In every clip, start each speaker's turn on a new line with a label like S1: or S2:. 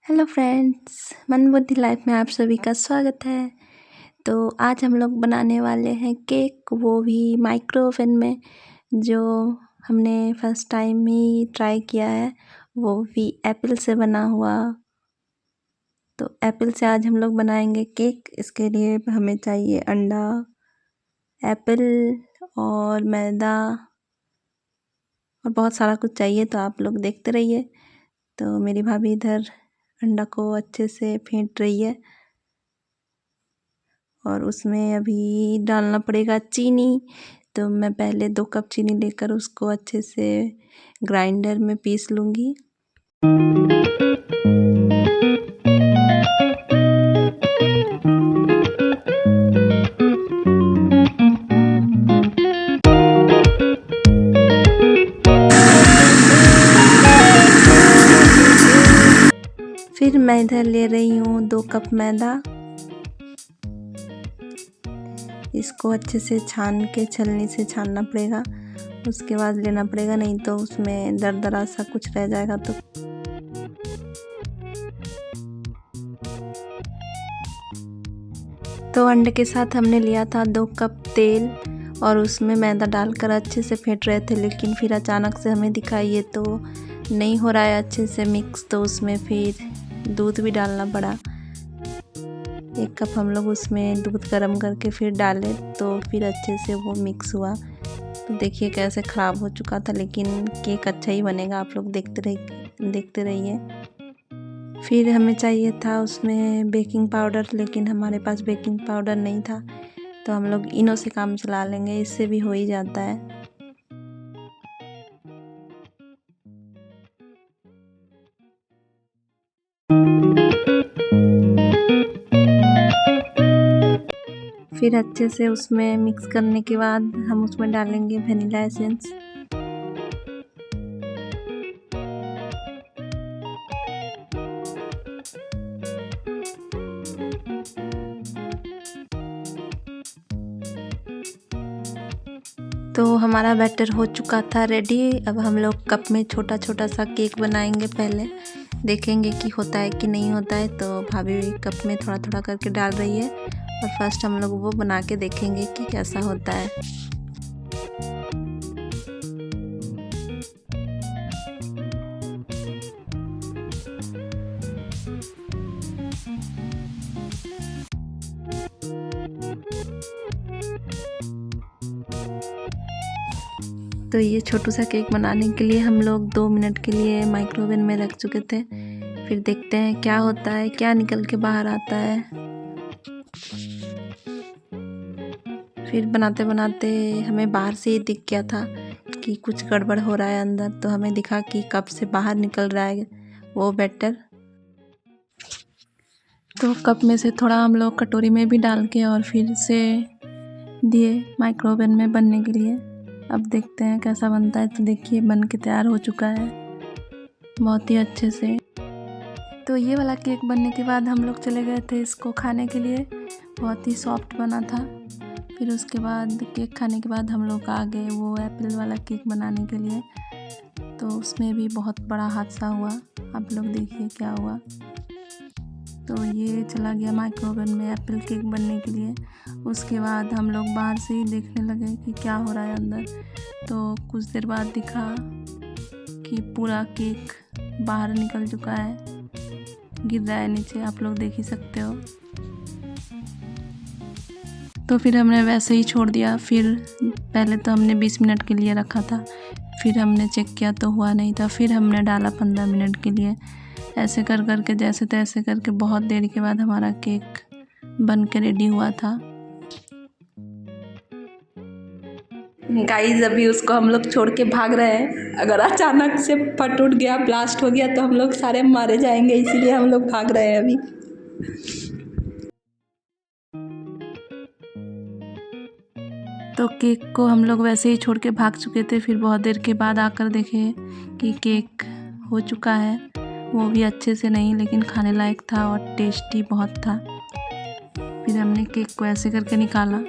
S1: Hello friends, मन बुद्धि life में आप सभी का स्वागत है। तो आज हम लोग बनाने वाले हैं केक, वो भी माइक्रो ओवन में, जो हमने फर्स्ट टाइम ही ट्राई किया है, वो भी एप्पल से बना हुआ। तो एप्पल से आज हम लोग बनाएंगे केक। इसके लिए हमें चाहिए अंडा, एप्पल और मैदा और बहुत सारा कुछ चाहिए। तो आप लोग देखते रहिए। तो मेरी भाभी इधर अंडा को अच्छे से फेंट रही है और उसमें अभी डालना पड़ेगा चीनी। तो मैं पहले 2 कप चीनी लेकर उसको अच्छे से ग्राइंडर में पीस लूँगी। फिर मैं इधर ले रही हूँ 2 कप मैदा। इसको अच्छे से छान के छलनी से छानना पड़ेगा, उसके बाद लेना पड़ेगा, नहीं तो उसमें दरदरा सा कुछ रह जाएगा। तो अंडे के साथ हमने लिया था 2 कप तेल और उसमें मैदा डालकर अच्छे से फेंट रहे थे, लेकिन फिर अचानक से हमें दिखा ये तो नहीं हो रहा है अच्छे से मिक्स। तो उसमें फिर दूध भी डालना पड़ा। 1 कप हम लोग उसमें दूध गर्म करके फिर डाले, तो फिर अच्छे से वो मिक्स हुआ। तो देखिए कैसे ख़राब हो चुका था, लेकिन केक अच्छा ही बनेगा। आप लोग देखते रहिए। फिर हमें चाहिए था उसमें बेकिंग पाउडर, लेकिन हमारे पास बेकिंग पाउडर नहीं था, तो हम लोग इनो से काम चला लेंगे, इससे भी हो ही जाता है। फिर अच्छे से उसमें मिक्स करने के बाद हम उसमें डालेंगे वनीला एसेंस। तो हमारा बैटर हो चुका था रेडी। अब हम लोग कप में छोटा छोटा सा केक बनाएंगे। पहले देखेंगे कि होता है कि नहीं होता है। तो भाभी कप में थोड़ा थोड़ा करके डाल रही है और फर्स्ट हम लोग वो बना के देखेंगे कि कैसा होता है। तो ये छोटू सा केक बनाने के लिए हम लोग 2 मिनट के लिए माइक्रोवेव में रख चुके थे। फिर देखते हैं क्या होता है, क्या निकल के बाहर आता है। फिर बनाते बनाते हमें बाहर से ही दिख गया था कि कुछ गड़बड़ हो रहा है अंदर। तो हमें दिखा कि कप से बाहर निकल रहा है वो बैटर। तो कप में से थोड़ा हम लोग कटोरी में भी डाल के और फिर से दिए माइक्रोवेव में बनने के लिए। अब देखते हैं कैसा बनता है। तो देखिए बन के तैयार हो चुका है बहुत ही अच्छे से। तो ये वाला केक बनने के बाद हम लोग चले गए थे इसको खाने के लिए। बहुत ही सॉफ्ट बना था। फिर उसके बाद केक खाने के बाद हम लोग आ गए वो एप्पल वाला केक बनाने के लिए। तो उसमें भी बहुत बड़ा हादसा हुआ। आप लोग देखिए क्या हुआ। तो ये चला गया माइक्रोवेव में एप्पल केक बनने के लिए। उसके बाद हम लोग बाहर से ही देखने लगे कि क्या हो रहा है अंदर। तो कुछ देर बाद दिखा कि पूरा केक बाहर निकल चुका है, गिर रहा है नीचे, आप लोग देख ही सकते हो। तो फिर हमने वैसे ही छोड़ दिया। फिर पहले तो हमने 20 मिनट के लिए रखा था, फिर हमने चेक किया तो हुआ नहीं था। फिर हमने डाला 15 मिनट के लिए। ऐसे कर कर के जैसे तैसे करके बहुत देर के बाद हमारा केक बन के रेडी हुआ था। गाइस अभी उसको हम लोग छोड़ के भाग रहे हैं। अगर अचानक से फट उठ गया, ब्लास्ट हो गया, तो हम लोग सारे मारे जाएंगे, इसीलिए हम लोग भाग रहे हैं अभी। तो केक को हम लोग वैसे ही छोड़ के भाग चुके थे। फिर बहुत देर के बाद आकर देखे कि केक हो चुका है, वो भी अच्छे से नहीं, लेकिन खाने लायक था और टेस्टी बहुत था। फिर हमने केक को ऐसे करके निकाला।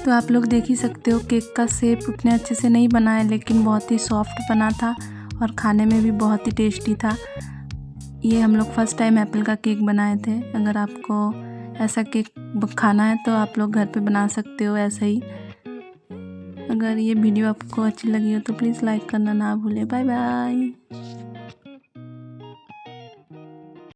S1: तो आप लोग देख ही सकते हो केक का शेप उतने अच्छे से नहीं बना है, लेकिन बहुत ही सॉफ्ट बना था और खाने में भी बहुत ही टेस्टी था। ये हम लोग फर्स्ट टाइम एप्पल का केक बनाए थे। अगर आपको ऐसा केक खाना है तो आप लोग घर पे बना सकते हो ऐसा ही। अगर ये वीडियो आपको अच्छी लगी हो तो प्लीज़ लाइक करना ना भूलें। Bye bye.